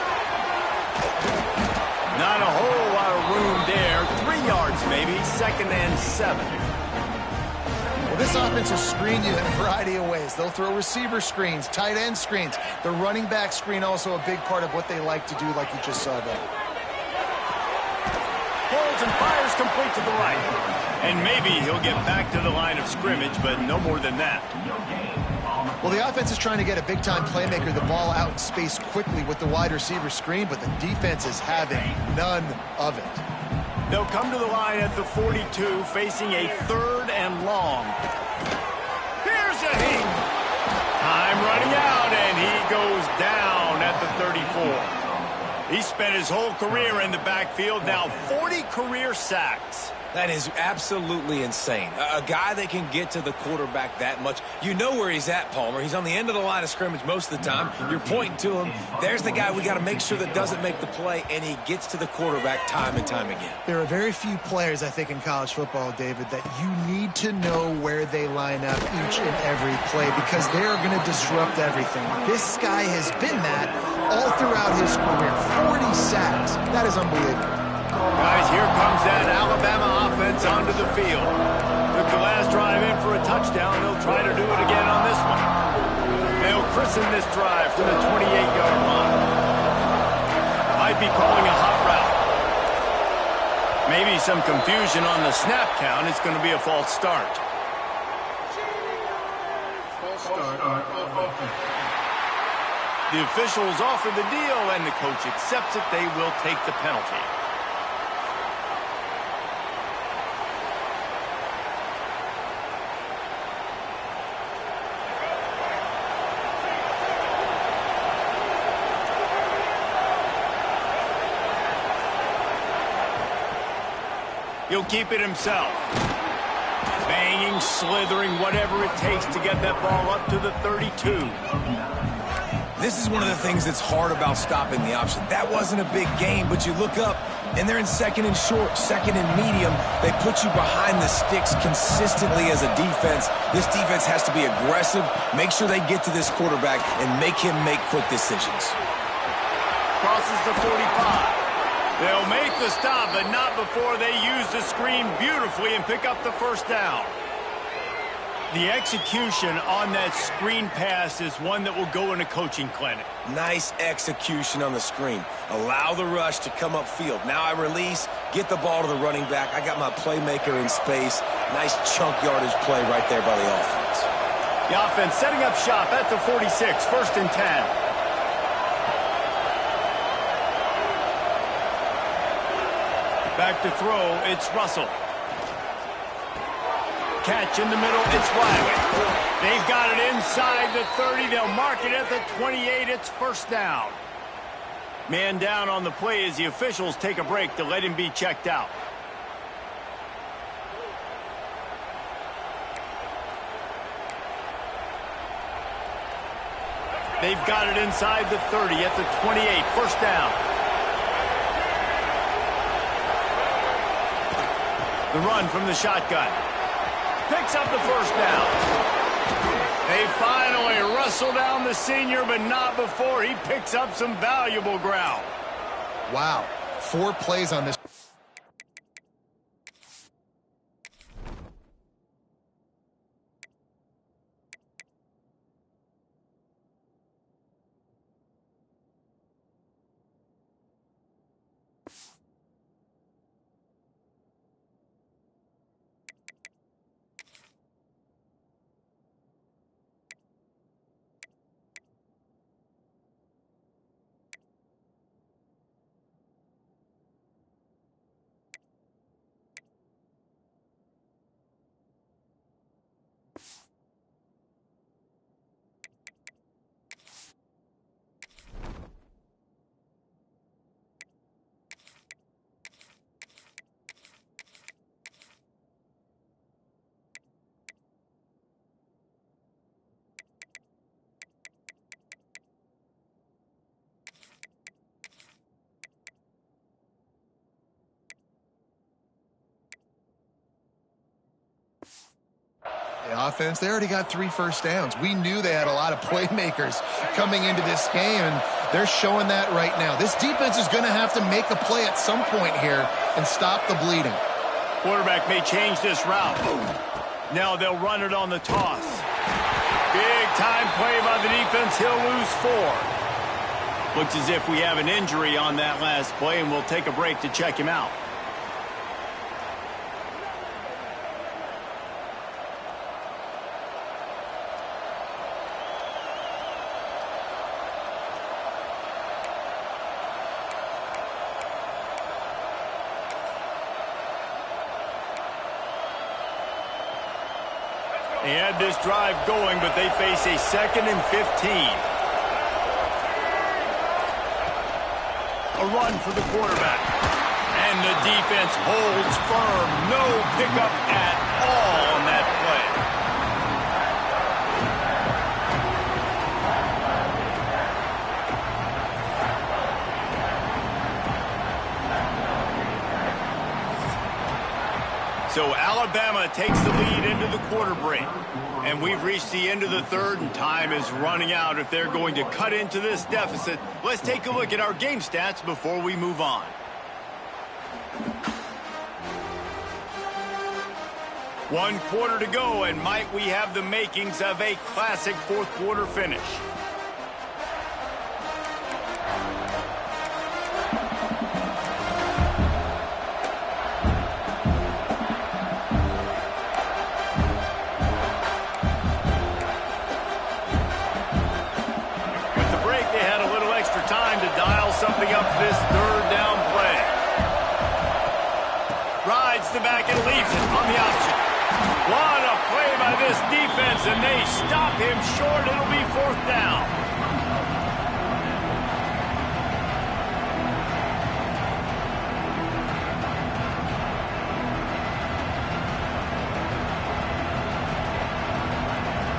Not a whole lot of room there. 3 yards maybe, 2nd and 7. Well, this offense will screen you in a variety of ways. They'll throw receiver screens, tight end screens. The running back screen also a big part of what they like to do, like you just saw there. Holds and fires complete to the right. And maybe he'll get back to the line of scrimmage, but no more than that. Well, the offense is trying to get a big-time playmaker the ball out in space quickly with the wide receiver screen, but the defense is having none of it. They'll come to the line at the 42, facing a 3rd and long. Here's a heat. Time running out, and he goes down at the 34. He spent his whole career in the backfield, now 40 career sacks. That is absolutely insane. A guy that can get to the quarterback that much. You know where he's at, Palmer. He's on the end of the line of scrimmage most of the time. You're pointing to him. There's the guy we got to make sure that doesn't make the play, and he gets to the quarterback time and time again. There are very few players, I think, in college football, David, that you need to know where they line up each and every play because they are going to disrupt everything. This guy has been that all throughout his career. 40 sacks. That is unbelievable. Guys, here comes that Alabama offense onto the field. Took the last drive in for a touchdown. They'll try to do it again on this one. They'll christen this drive from the 28-yard line. Might be calling a hot route. Maybe some confusion on the snap count. It's going to be a false start. The officials offer the deal, and the coach accepts it. They will take the penalty. He'll keep it himself. Banging, slithering, whatever it takes to get that ball up to the 32. This is one of the things that's hard about stopping the option. That wasn't a big game, but you look up, and they're in 2nd and short, 2nd and medium. They put you behind the sticks consistently as a defense. This defense has to be aggressive, make sure they get to this quarterback, and make him make quick decisions. Crosses the 45. They'll make the stop, but not before they use the screen beautifully and pick up the first down. The execution on that screen pass is one that will go in a coaching clinic. Nice execution on the screen. Allow the rush to come upfield. Now I release, get the ball to the running back. I got my playmaker in space. Nice chunk yardage play right there by the offense. The offense setting up shop at the 46, 1st and 10. Back to throw, it's Russell. Catch in the middle, it's Riley. They've got it inside the 30. They'll mark it at the 28. It's 1st down. Man down on the play as the officials take a break to let him be checked out. They've got it inside the 30 at the 28. 1st down. The run from the shotgun. Picks up the 1st down. They finally wrestle down the senior, but not before he picks up some valuable ground. Wow. 4 plays on this. The offense, they already got 3 first downs. We knew they had a lot of playmakers coming into this game, and they're showing that right now. This defense is going to have to make a play at some point here and stop the bleeding. Quarterback may change this route. Now they'll run it on the toss. Big time play by the defense. He'll lose 4. Looks as if we have an injury on that last play, and we'll take a break to check him out. They had this drive going, but they face a 2nd and 15. A run for the quarterback. And the defense holds firm. No pickup at all on that play. So Alabama takes the lead into the quarter break. And we've reached the end of the 3rd, and time is running out if they're going to cut into this deficit. Let's take a look at our game stats before we move on. One quarter to go, and might we have the makings of a classic 4th quarter finish. Time to dial something up this 3rd down play. Rides the back and leaves it on the option. What a play by this defense, and they stop him short. It'll be 4th down.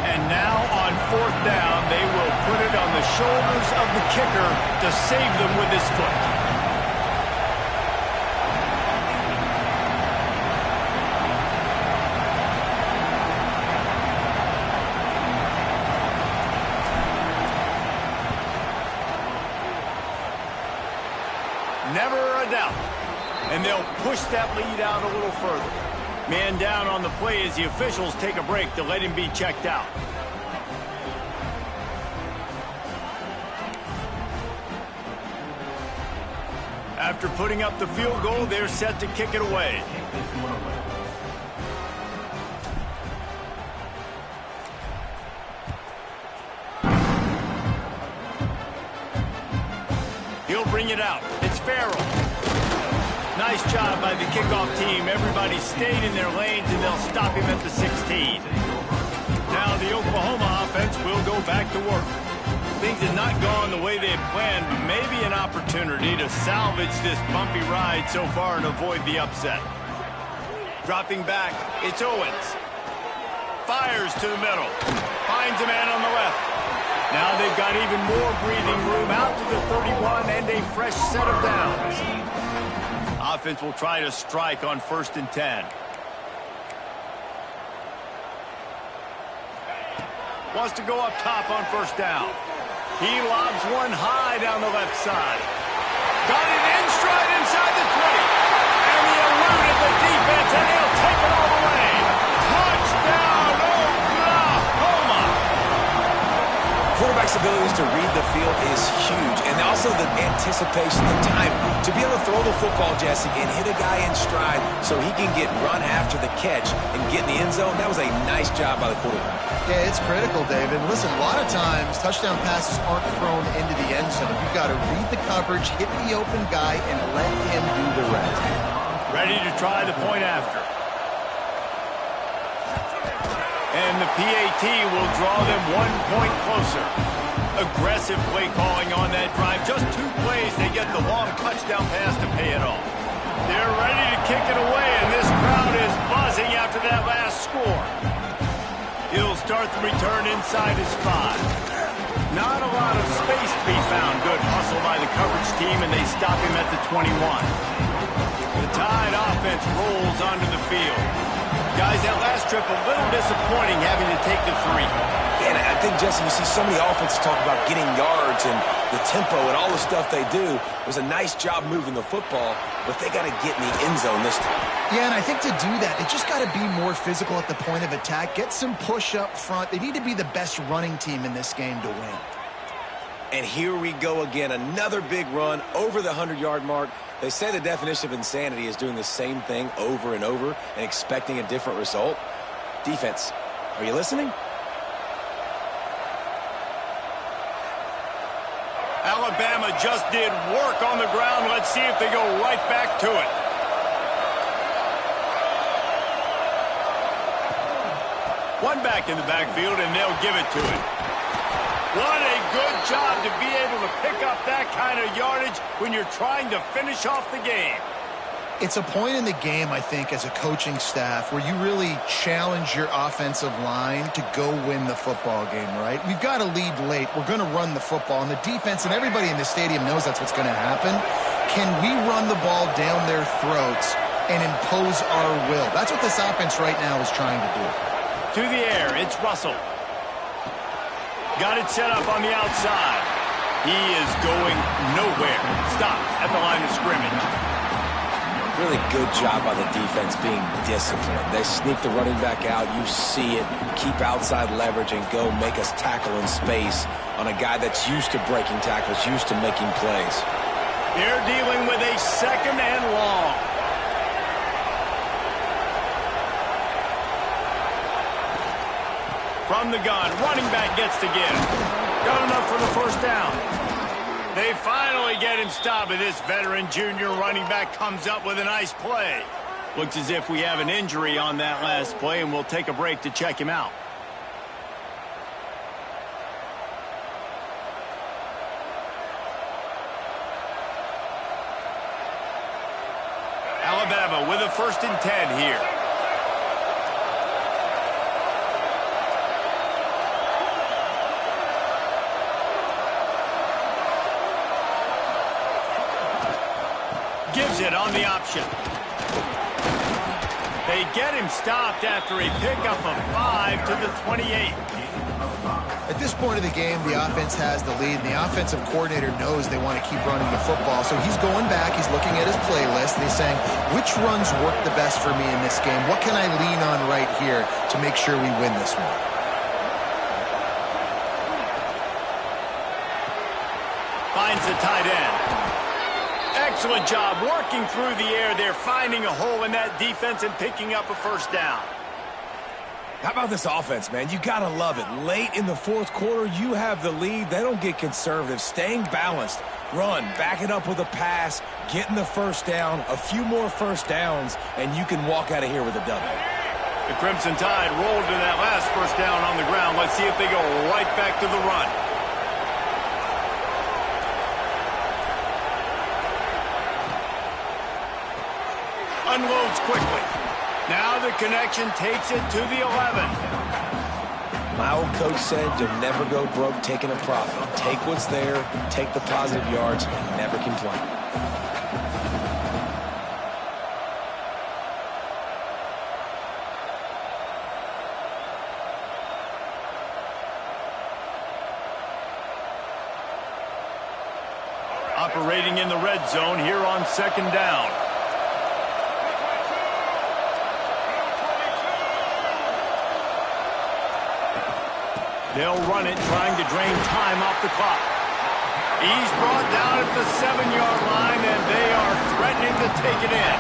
And now on 4th down, they will put it on the shoulders of the kicker to save them with his foot. Never a doubt. And they'll push that lead out a little further. Man down on the play as the officials take a break to let him be checked out. After putting up the field goal, they're set to kick it away. He'll bring it out. It's Farrell. Nice job by the kickoff team. Everybody stayed in their lanes, and they'll stop him at the 16. Now the Oklahoma offense will go back to work. Things have not gone the way they had planned, but maybe an opportunity to salvage this bumpy ride so far and avoid the upset. Dropping back, it's Owens. Fires to the middle. Finds a man on the left. Now they've got even more breathing room out to the 31 and a fresh set of downs. Offense will try to strike on 1st and 10. Wants to go up top on 1st down. He lobs one high down the left side. Got it in stride inside the 20. And he eluded the defense, and he'll take it all the way. Touchdown, Oklahoma! Quarterback's abilities to read the field is huge, and also the anticipation, the time to be able to throw the football, Jesse, and hit a guy in stride so he can get run after the catch and get in the end zone. That was a nice job by the quarterback. Yeah, it's critical, David. Listen, a lot of times touchdown passes aren't thrown into the end zone. You've got to read the coverage, hit the open guy, and let him do the rest. Ready to try the point after. And the PAT will draw them 1 point closer. Aggressive play calling on that drive. Just 2 plays, they get the long touchdown pass to pay it off. They're ready to kick it away, and this crowd is buzzing after that last score. He'll start the return inside his 5. Not a lot of space to be found. Good hustle by the coverage team, and they stop him at the 21. The Tide offense rolls onto the field. Guys, that last trip a little disappointing having to take the 3. And I think, Jesse, you see so many offenses talk about getting yards and the tempo and all the stuff they do. It was a nice job moving the football, but they got to get in the end zone this time. Yeah, and I think to do that, they just got to be more physical at the point of attack, get some push up front. They need to be the best running team in this game to win. And here we go again, another big run over the 100-yard mark. They say the definition of insanity is doing the same thing over and over and expecting a different result. Defense, are you listening? Alabama just did work on the ground. Let's see if they go right back to it. One back in the backfield, and they'll give it to him. What a good job to be able to pick up that kind of yardage when you're trying to finish off the game. It's a point in the game, I think, as a coaching staff, where you really challenge your offensive line to go win the football game, right? We've got to lead late. We're going to run the football. And the defense and everybody in the stadium knows that's what's going to happen. Can we run the ball down their throats and impose our will? That's what this offense right now is trying to do. To the air, it's Russell. Got it set up on the outside. He is going nowhere. Stop at the line of scrimmage. Really good job by the defense being disciplined. They sneak the running back out. You see it. Keep outside leverage and go make us tackle in space on a guy that's used to breaking tackles, used to making plays. They're dealing with a 2nd and long. From the gun, running back gets to give. Got enough for the first down. They finally get him stopped, and this veteran junior running back comes up with a nice play. Looks as if we have an injury on that last play, and we'll take a break to check him out. Alabama with a 1st and 10 here. Gives it on the option. They get him stopped after a pickup of 5 to the 28. At this point of the game, the offense has the lead, and the offensive coordinator knows they want to keep running the football. So he's going back, he's looking at his playlist, and he's saying, which runs work the best for me in this game? What can I lean on right here to make sure we win this one? Finds the tight end. Excellent job working through the air there, finding a hole in that defense and picking up a 1st down. How about this offense, man? You got to love it. Late in the 4th quarter, you have the lead. They don't get conservative. Staying balanced. Run, back it up with a pass, getting the 1st down, a few more 1st downs, and you can walk out of here with a W. The Crimson Tide rolled to that last 1st down on the ground. Let's see if they go right back to the run. Unloads quickly. Now the connection takes it to the 11. My old coach said you'll never go broke taking a profit. Take what's there, take the positive yards, and never complain. Operating in the red zone here on 2nd down. They'll run it, trying to drain time off the clock. He's brought down at the 7-yard line, and they are threatening to take it in.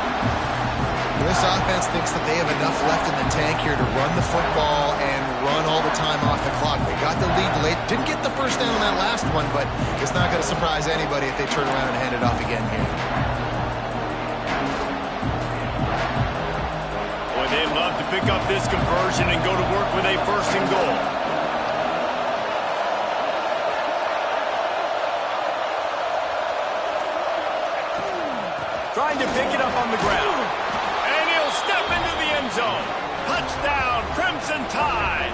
This offense thinks that they have enough left in the tank here to run the football and run all the time off the clock. They got the lead late. Didn't get the 1st down on that last one, but it's not going to surprise anybody if they turn around and hand it off again here. Boy, they'd love to pick up this conversion and go to work with a 1st and goal. Trying to pick it up on the ground. And he'll step into the end zone. Touchdown, Crimson Tide.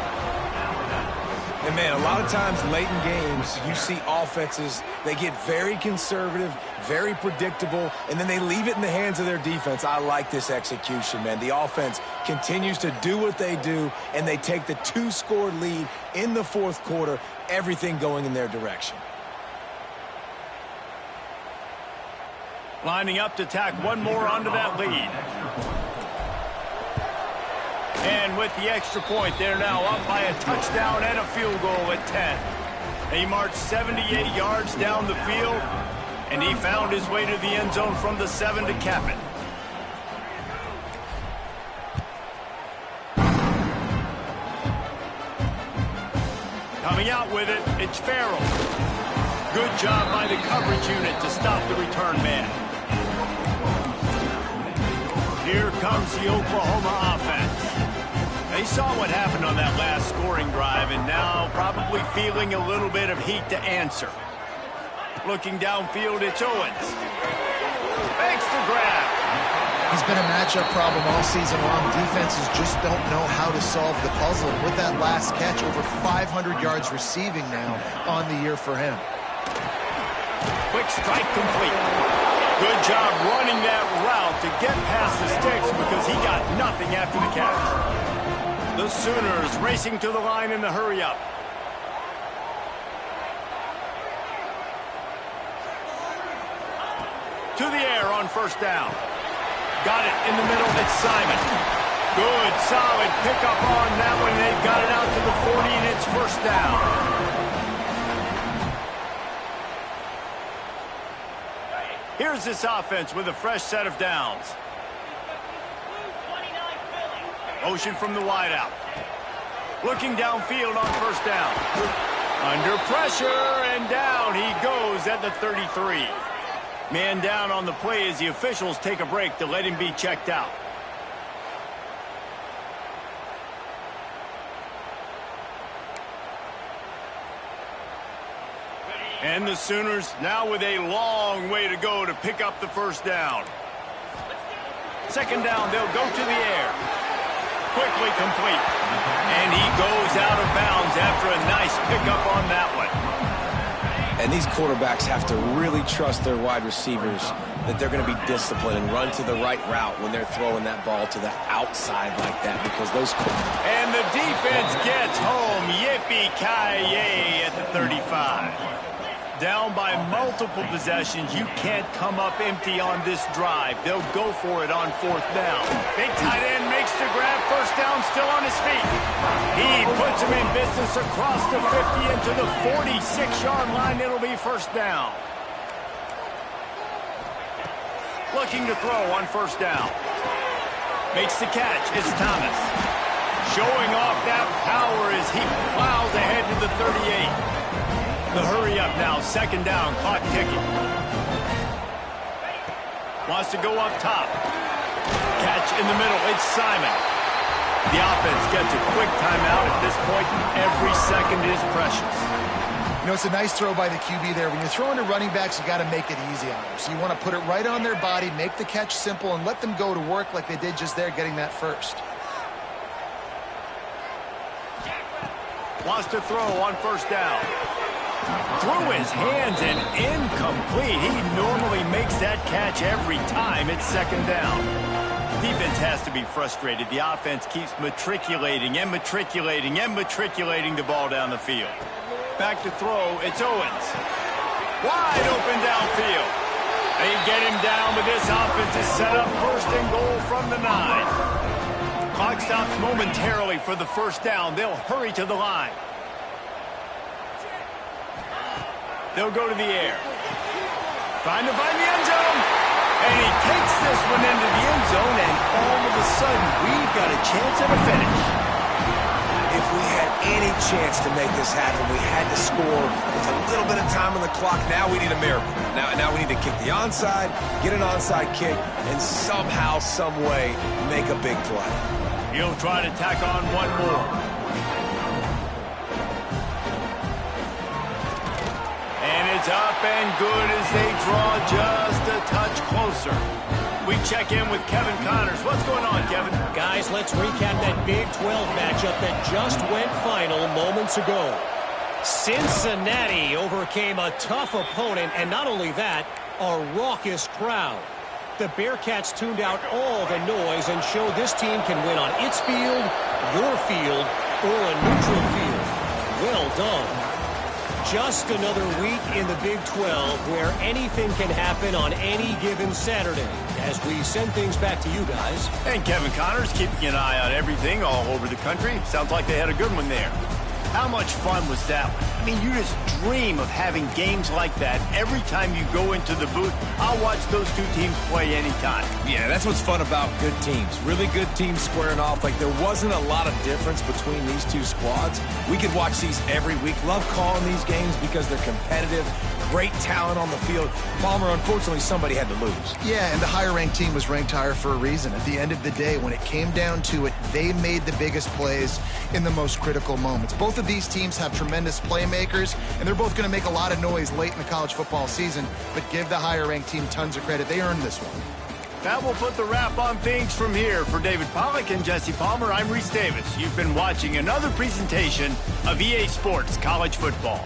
And, man, a lot of times late in games, you see offenses, they get very conservative, very predictable, and then they leave it in the hands of their defense. I like this execution, man. The offense continues to do what they do, and they take the 2-score lead in the 4th quarter, everything going in their direction. Lining up to tack one more onto that lead. And with the extra point, they're now up by a touchdown and a field goal at 10. He marched 78 yards down the field, and he found his way to the end zone from the 7 to cap it. Coming out with it, it's Farrell. Good job by the coverage unit to stop the return man. Here comes the Oklahoma offense. They saw what happened on that last scoring drive, and now probably feeling a little bit of heat to answer. Looking downfield, it's Owens. Makes the grab. He's been a matchup problem all season long. Defenses just don't know how to solve the puzzle. With that last catch, over 500 yards receiving now on the year for him. Quick strike complete. Good job running that route to get past the sticks because he got nothing after the catch. The Sooners racing to the line in the hurry-up. To the air on first down. Got it in the middle. It's Simon. Good, solid pickup on that one. They've got it out to the 40, and it's first down. Here's this offense with a fresh set of downs. Motion from the wideout. Looking downfield on first down. Under pressure, and down he goes at the 33. Man down on the play as the officials take a break to let him be checked out. And the Sooners now with a long way to go to pick up the first down. Second down, they'll go to the air. Quickly complete. And he goes out of bounds after a nice pickup on that one. And these quarterbacks have to really trust their wide receivers that they're going to be disciplined and run to the right route when they're throwing that ball to the outside like that, because those... And the defense gets home. Yippee-ki-yay at the 35. Down by multiple possessions. You can't come up empty on this drive. They'll go for it on fourth down. Big tight end makes the grab. First down, still on his feet. He puts him in business across the 50 into the 46-yard line. It'll be first down. Looking to throw on first down. Makes the catch. It's Thomas. Showing off that power as he plows ahead to the 38. The hurry up now, second down, clock ticking. Wants to go up top. Catch in the middle, it's Simon. The offense gets a quick timeout at this point. Every second is precious. You know, it's a nice throw by the QB there. When you're throwing to running backs, you got to make it easy on them. So you want to put it right on their body, make the catch simple, and let them go to work like they did just there, getting that first. Wants to throw on first down. Through his hands and incomplete. He normally makes that catch every time. It's second down. Defense has to be frustrated. The offense keeps matriculating and matriculating and matriculating the ball down the field. Back to throw. It's Owens. Wide open downfield. They get him down, but this offense is set up first and goal from the 9. Clock stops momentarily for the first down. They'll hurry to the line. They'll go to the air. Trying to find the end zone. And he takes this one into the end zone, and all of a sudden, we've got a chance at a finish. If we had any chance to make this happen, we had to score with a little bit of time on the clock. Now we need a miracle. Now we need to kick the onside, get an onside kick, and somehow, some way, make a big play. He'll try to tack on one more. It's up and good as they draw just a touch closer. We check in with Kevin Connors. What's going on, Kevin? Guys, let's recap that Big 12 matchup that just went final moments ago. Cincinnati overcame a tough opponent, and not only that, a raucous crowd. The Bearcats tuned out all the noise and showed this team can win on its field, your field, or a neutral field. Well done. Just another week in the Big 12 where anything can happen on any given Saturday. As we send things back to you guys. And Kevin Connors keeping an eye on everything all over the country. Sounds like they had a good one there. How much fun was that one? I mean, you just dream of having games like that every time you go into the booth. I'll watch those two teams play anytime. Yeah, that's what's fun about good teams. Really good teams squaring off. Like, there wasn't a lot of difference between these two squads. We could watch these every week. Love calling these games because they're competitive, great talent on the field. Palmer, unfortunately, somebody had to lose. Yeah, and the higher-ranked team was ranked higher for a reason. At the end of the day, when it came down to it, they made the biggest plays in the most critical moments. Both of these teams have tremendous playmakers, and they're both going to make a lot of noise late in the college football season, but give the higher-ranked team tons of credit. They earned this one. That will put the wrap on things from here. For David Pollack and Jesse Palmer, I'm Reese Davis. You've been watching another presentation of EA Sports College Football.